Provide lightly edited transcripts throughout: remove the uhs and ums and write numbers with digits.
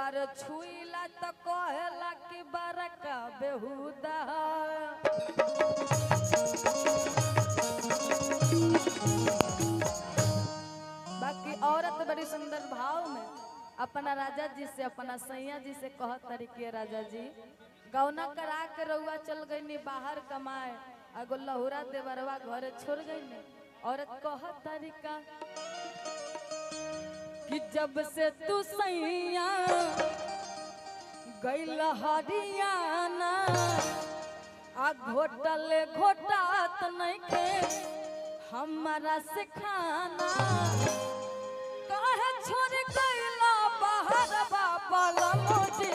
बार छुईला तो कहेला कि बरका बेहुदा। बाकी औरत बड़ी सुंदर भाव में अपना राजा जी से अपना सैया जी से कह तरीके राजा जी गौना करा के रउआ चल गई बाहर कमाए अगो लहुरा देवरवा घरे छोड़ गई। औरत कह तरीका कि जब से तू सैया गईल हरियाणा आ घोटले घोटात नहीं के हमारा से खाना काहे छोड़ गईला बाहर बाबा लमोजी।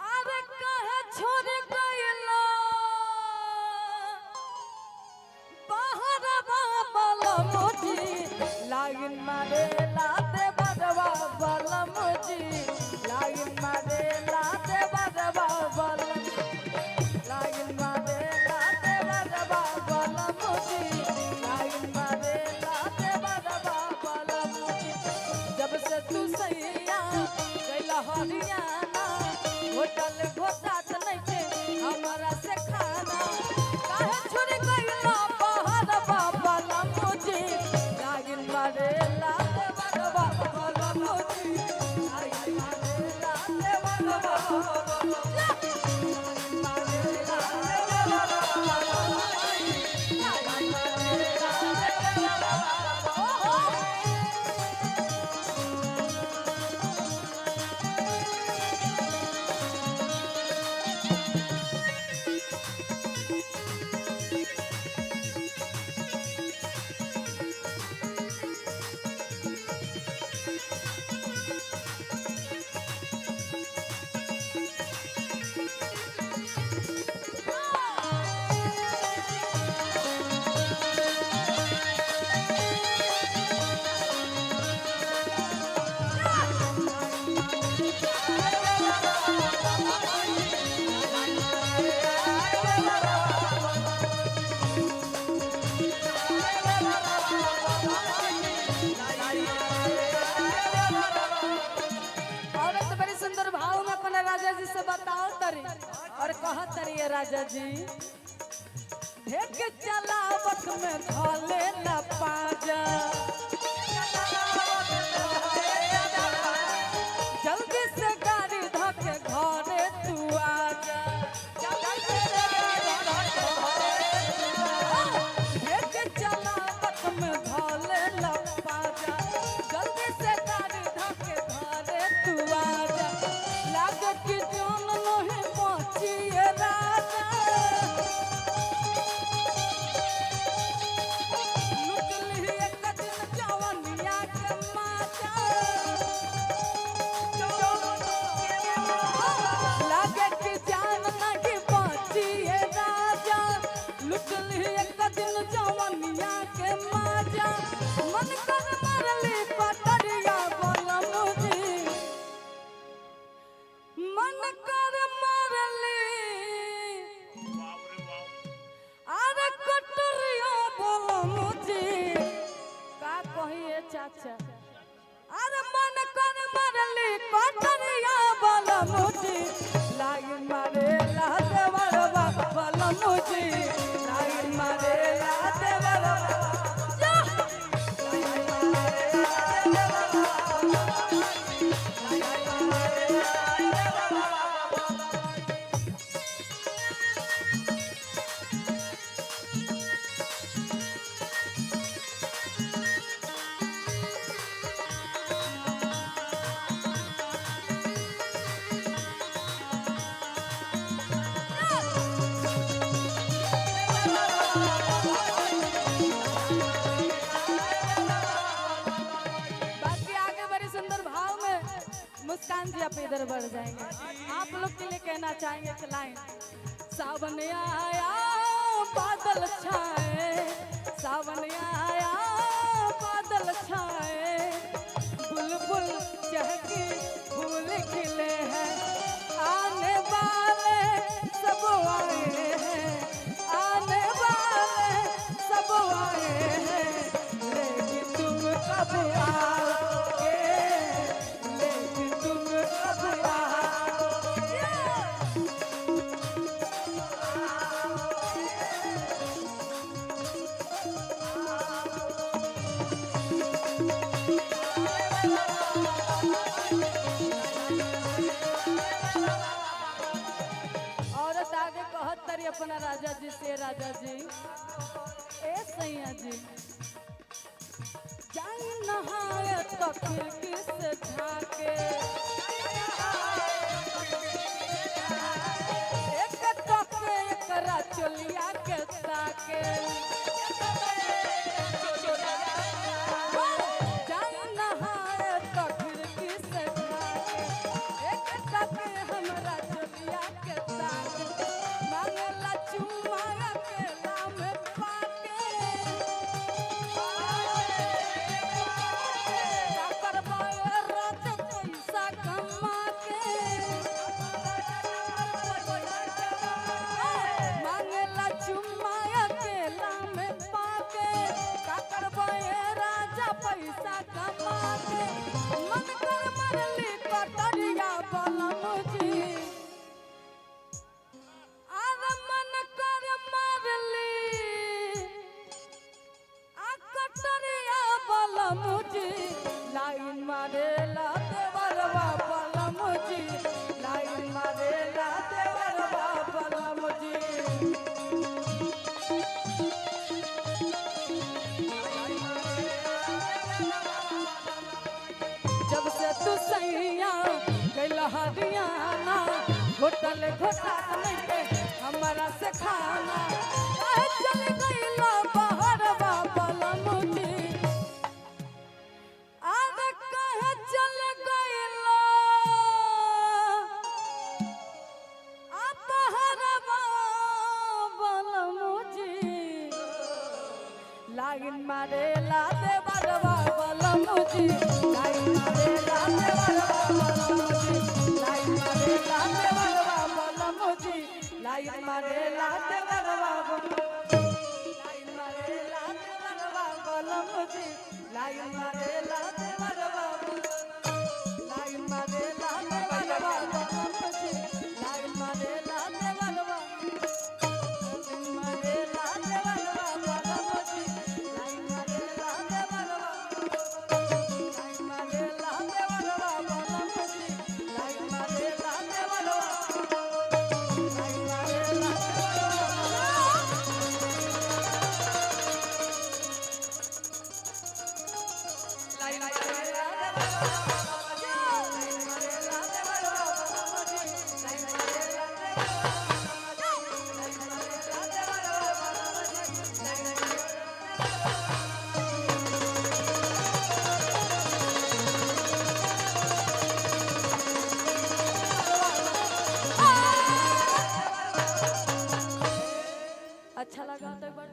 अरे काहे छोड़ गईला बाहर बाबा लमोजी। लाइन मारे लाते बदवा बलमोजी। लाइन मारे लाते बदवा बलमोजी। लाइन मारे लाते बदवा बलमोजी। लाइन मारे लाते बदवा बलमोजी। जब से तू सैया गईला हरियाणा होटल घोटात नहीं के हमारा से खाना काहे छोड़ गईला बाहर बाबा लमोजी। लाइन मारे लाते बदवा बलमोजी। लाइन मारे लाते बदवा बलमोजी। से बताओ तरी और कह तरी राजा जी एक चलावत में धोले न पाजा। जल्दी से गाड़ी धोके घरे तू आजा। एक चलावत में धोले न पाजा। जल्दी से गाड़ी धोके घरे तू आजा। लागे कि जान नहीं बचिए राजा। लुटली एक दिन जवनिया के माजा। लागे कि जान नहीं बचिए राजा। लुटली एक दिन जवनिया के माजा। मन कर मरली पटरिया बलमुजी। मन कर मरली अरे कटरिया बलमुजी। का कहिए चाचा अरे मन कर मरली कटरिया बलमुजी। लाइन मारे लाते बरबा बलमुजी। लाइन मारे लाते बरबा मुस्कान जी आप इधर बढ़ जाएंगे। आप लोग के लिए कहना चाहेंगे कि लाइन सावन आया बादल छाए। सावन आया बादल छाए। बुलबुल चहकी फूल खिले हैं। आने वाले सब आए हैं। आने वाले सब आए हैं। लेकिन तुम कब आओगे। लेकिन तरी अपना राजा जी से, राजा जी ए सैया जी जाई नहाए तो खिड़की से झाके, एक टके एकरा चोलिया के ताके, जाई नहाए तो खिड़की से झाके, एक टके हमरा चोलिया के ताके, मांगला चुम्मा अकेला में पाके, पैसा कमा के मन कर मरली कटरिया बलम जी, अरे मन कर मरली आ कटरिया बलम जी, लाइन मारेला देवरवा बलम जी, लाइन मारेला देवरवा बलम जी। जब से तू सैया गइल हरियाणा, होटल घोटात नहीं के हमारा से खाना, चल गइल बहरवा बलम जी, अरे कहे चल गइल बहरवा बलम जी, लाइन मारेला देवरवा बलम जी, लाइन मारेला देवरवा बलम जी, लाइन मारेला देवरवा बलम जी, लाइन मारेला देवरवा लाइन मारेला देवरवा बलम जी, लाइन मारेला देवरवा लाइन मारेला देवरवा बलम जी, लाइन मारेला देवरवा लाइन मारेला देवरवा बलम जी, लाइन मारेला देवरवा लाइन मारेला देवरवा बलम जी, लाइन मारेला देवरवा लाइन मारेला अच्छा लगा तो एक बार